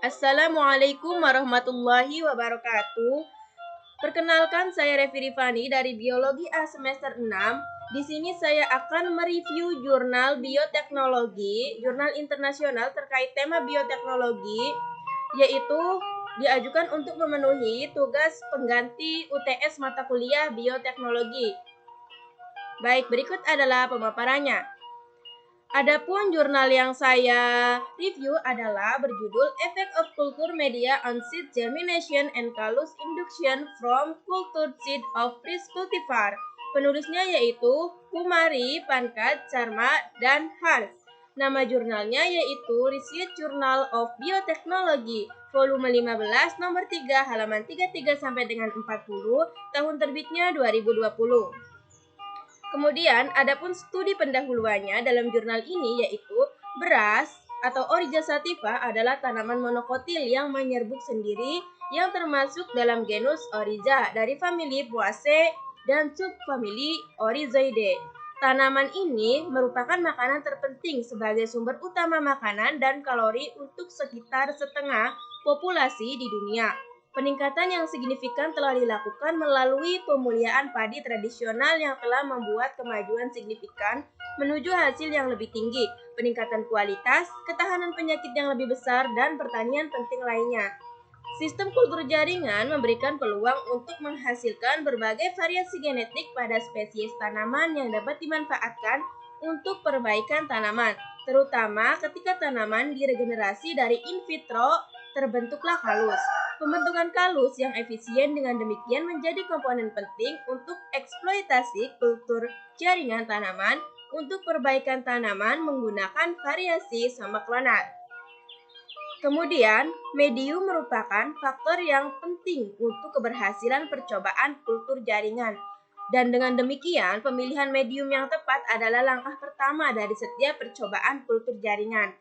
Assalamualaikum warahmatullahi wabarakatuh. Perkenalkan, saya Revi Rifani dari Biologi A semester 6. Di sini saya akan mereview jurnal bioteknologi, jurnal internasional terkait tema bioteknologi, yaitu diajukan untuk memenuhi tugas pengganti UTS mata kuliah bioteknologi. Baik, berikut adalah pemaparannya. Adapun jurnal yang saya review adalah berjudul Effect of Culture Media on Seed Germination and Callus Induction from Cultured Seed of Rice Cultivar. Penulisnya yaitu Kumari, Pankaj, Sharma, dan Hans. Nama jurnalnya yaitu Research Journal of Biotechnology, volume 15, nomor 3, halaman 33 sampai dengan 40, tahun terbitnya 2020. Kemudian, adapun studi pendahuluannya dalam jurnal ini yaitu beras atau Oryza sativa adalah tanaman monokotil yang menyerbuk sendiri yang termasuk dalam genus Oryza dari famili Poaceae dan subfamili Oryzoideae. Tanaman ini merupakan makanan terpenting sebagai sumber utama makanan dan kalori untuk sekitar setengah populasi di dunia. Peningkatan yang signifikan telah dilakukan melalui pemuliaan padi tradisional yang telah membuat kemajuan signifikan menuju hasil yang lebih tinggi, peningkatan kualitas, ketahanan penyakit yang lebih besar, dan pertanian penting lainnya. Sistem kultur jaringan memberikan peluang untuk menghasilkan berbagai variasi genetik pada spesies tanaman yang dapat dimanfaatkan untuk perbaikan tanaman, terutama ketika tanaman diregenerasi dari in vitro, terbentuklah kalus. Pembentukan kalus yang efisien dengan demikian menjadi komponen penting untuk eksploitasi kultur jaringan tanaman untuk perbaikan tanaman menggunakan variasi sama klonat. Kemudian, medium merupakan faktor yang penting untuk keberhasilan percobaan kultur jaringan. Dan dengan demikian, pemilihan medium yang tepat adalah langkah pertama dari setiap percobaan kultur jaringan.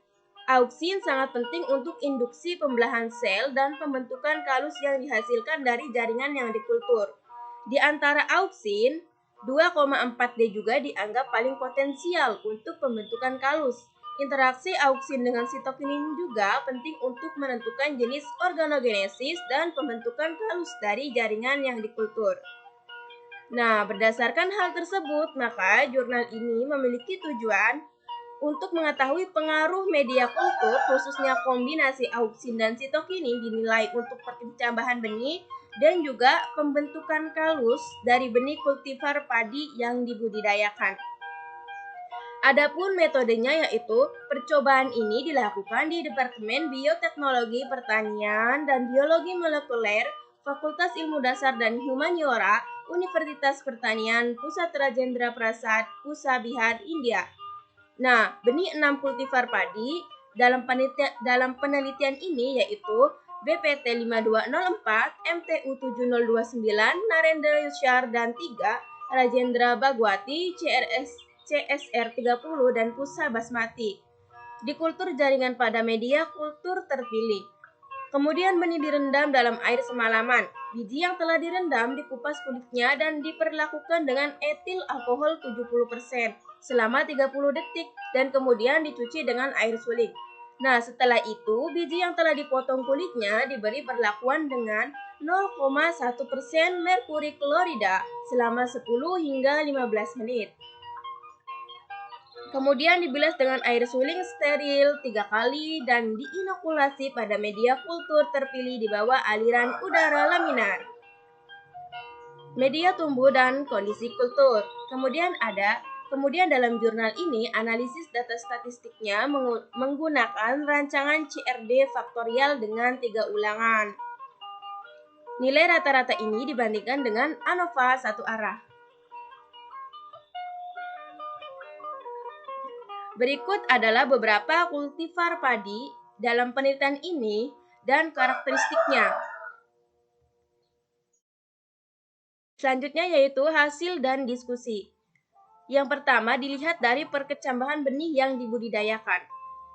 Auksin sangat penting untuk induksi pembelahan sel dan pembentukan kalus yang dihasilkan dari jaringan yang dikultur. Di antara auksin, 2,4D juga dianggap paling potensial untuk pembentukan kalus. Interaksi auksin dengan sitokinin juga penting untuk menentukan jenis organogenesis dan pembentukan kalus dari jaringan yang dikultur. Nah, berdasarkan hal tersebut, maka jurnal ini memiliki tujuan untuk mengetahui pengaruh media kultur, khususnya kombinasi auksin dan sitokinin dinilai untuk perkecambahan benih dan juga pembentukan kalus dari benih kultivar padi yang dibudidayakan. Adapun metodenya yaitu percobaan ini dilakukan di Departemen Bioteknologi Pertanian dan Biologi Molekuler, Fakultas Ilmu Dasar dan Humaniora, Universitas Pertanian Pusat Rajendra Prasad, Pusa Bihar, India. Nah, benih 6 kultivar padi dalam penelitian ini yaitu BPT 5204, MTU 7029, Narendra Yushar dan 3, Rajendra Bagwati, CSR 30 dan Pusa Basmati. Dikultur jaringan pada media kultur terpilih. Kemudian benih direndam dalam air semalaman. Biji yang telah direndam dikupas kulitnya dan diperlakukan dengan etil alkohol 70% selama 30 detik dan kemudian dicuci dengan air suling. Nah, setelah itu biji yang telah dipotong kulitnya diberi perlakuan dengan 0,1% merkuri klorida selama 10 hingga 15 menit. Kemudian dibilas dengan air suling steril 3 kali dan diinokulasi pada media kultur terpilih di bawah aliran udara laminar. Media tumbuh dan kondisi kultur. Kemudian dalam jurnal ini analisis data statistiknya menggunakan rancangan CRD faktorial dengan 3 ulangan. Nilai rata-rata ini dibandingkan dengan ANOVA satu arah. Berikut adalah beberapa kultivar padi dalam penelitian ini dan karakteristiknya. Selanjutnya yaitu hasil dan diskusi. Yang pertama dilihat dari perkecambahan benih yang dibudidayakan.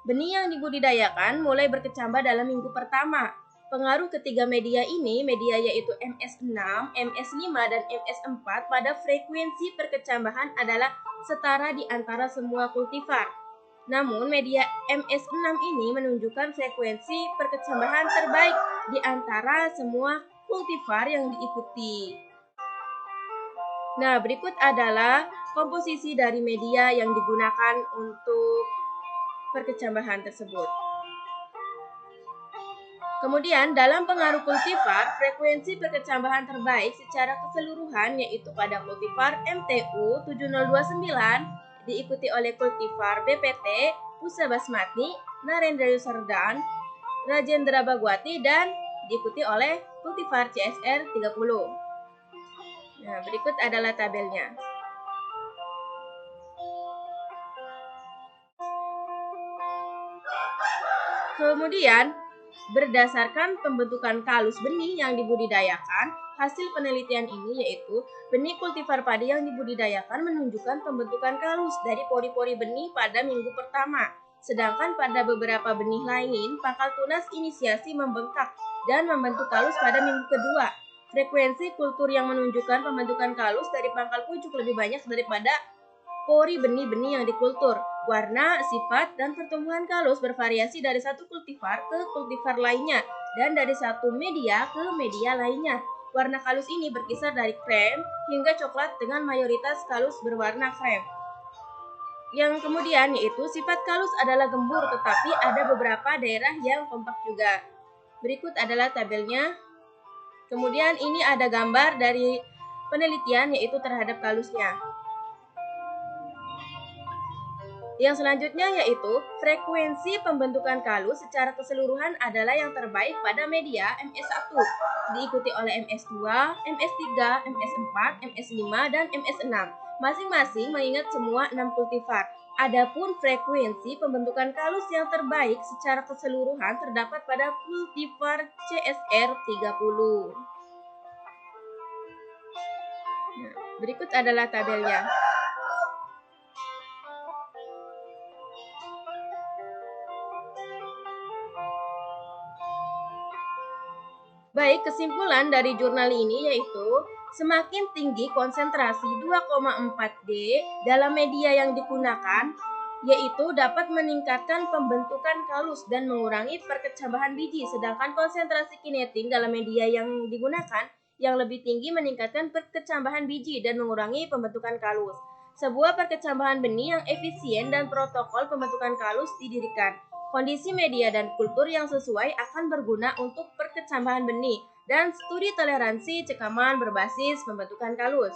Benih yang dibudidayakan mulai berkecambah dalam minggu pertama. Pengaruh ketiga media ini, media yaitu MS6, MS5, dan MS4 pada frekuensi perkecambahan adalah setara di antara semua kultivar. Namun, media MS6 ini menunjukkan frekuensi perkecambahan terbaik di antara semua kultivar yang diikuti. Nah, berikut adalah komposisi dari media yang digunakan untuk perkecambahan tersebut. Kemudian, dalam pengaruh kultivar, frekuensi perkecambahan terbaik secara keseluruhan yaitu pada kultivar MTU 7029 diikuti oleh kultivar BPT, Pusa Basmati, Narendra Yusardan, Rajendra Bagwati, dan diikuti oleh kultivar CSR 30. Nah, berikut adalah tabelnya. Kemudian, berdasarkan pembentukan kalus benih yang dibudidayakan, hasil penelitian ini yaitu benih kultivar padi yang dibudidayakan menunjukkan pembentukan kalus dari pori-pori benih pada minggu pertama. Sedangkan pada beberapa benih lain, pangkal tunas inisiasi membengkak dan membentuk kalus pada minggu kedua. Frekuensi kultur yang menunjukkan pembentukan kalus dari pangkal pucuk lebih banyak daripada pori benih-benih yang dikultur. Warna, sifat, dan pertumbuhan kalus bervariasi dari satu kultivar ke kultivar lainnya dan dari satu media ke media lainnya. Warna kalus ini berkisar dari krem hingga coklat dengan mayoritas kalus berwarna krem. Yang kemudian yaitu sifat kalus adalah gembur, tetapi ada beberapa daerah yang kompak juga. Berikut adalah tabelnya. Kemudian ini ada gambar dari penelitian yaitu terhadap kalusnya. Yang selanjutnya yaitu frekuensi pembentukan kalus secara keseluruhan adalah yang terbaik pada media MS1, diikuti oleh MS2, MS3, MS4, MS5, dan MS6, masing-masing mengingat semua 6 kultivar. Adapun frekuensi pembentukan kalus yang terbaik secara keseluruhan terdapat pada kultivar CSR 30. Nah, berikut adalah tabelnya. Baik, kesimpulan dari jurnal ini yaitu semakin tinggi konsentrasi 2,4D dalam media yang digunakan, yaitu dapat meningkatkan pembentukan kalus dan mengurangi perkecambahan biji, sedangkan konsentrasi kinetin dalam media yang digunakan yang lebih tinggi meningkatkan perkecambahan biji dan mengurangi pembentukan kalus. Sebuah perkecambahan benih yang efisien dan protokol pembentukan kalus didirikan. Kondisi media dan kultur yang sesuai akan berguna untuk perkecambahan benih dan studi toleransi cekaman berbasis pembentukan kalus.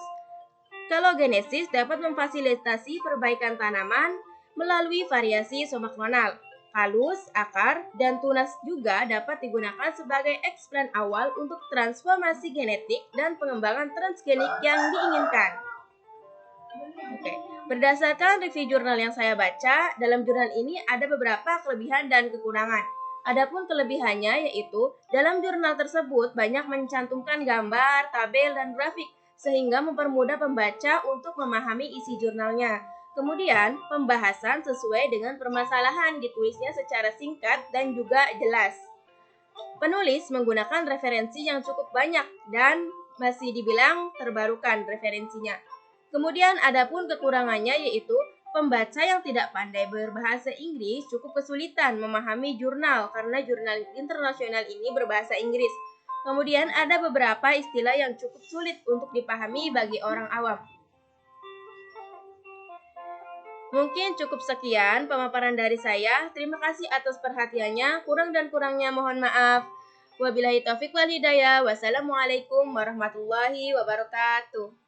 Kalogenesis dapat memfasilitasi perbaikan tanaman melalui variasi somaklonal. Kalus, akar, dan tunas juga dapat digunakan sebagai eksplan awal untuk transformasi genetik dan pengembangan transgenik yang diinginkan. Oke. Berdasarkan review jurnal yang saya baca, dalam jurnal ini ada beberapa kelebihan dan kekurangan. Adapun kelebihannya yaitu dalam jurnal tersebut banyak mencantumkan gambar, tabel, dan grafik sehingga mempermudah pembaca untuk memahami isi jurnalnya. Kemudian, pembahasan sesuai dengan permasalahan ditulisnya secara singkat dan juga jelas. Penulis menggunakan referensi yang cukup banyak dan masih dibilang terbarukan referensinya. Kemudian adapun kekurangannya yaitu pembaca yang tidak pandai berbahasa Inggris cukup kesulitan memahami jurnal karena jurnal internasional ini berbahasa Inggris. Kemudian ada beberapa istilah yang cukup sulit untuk dipahami bagi orang awam. Mungkin cukup sekian pemaparan dari saya. Terima kasih atas perhatiannya. Kurang dan kurangnya mohon maaf. Wabillahi taufiq wal hidayah. Wassalamualaikum warahmatullahi wabarakatuh.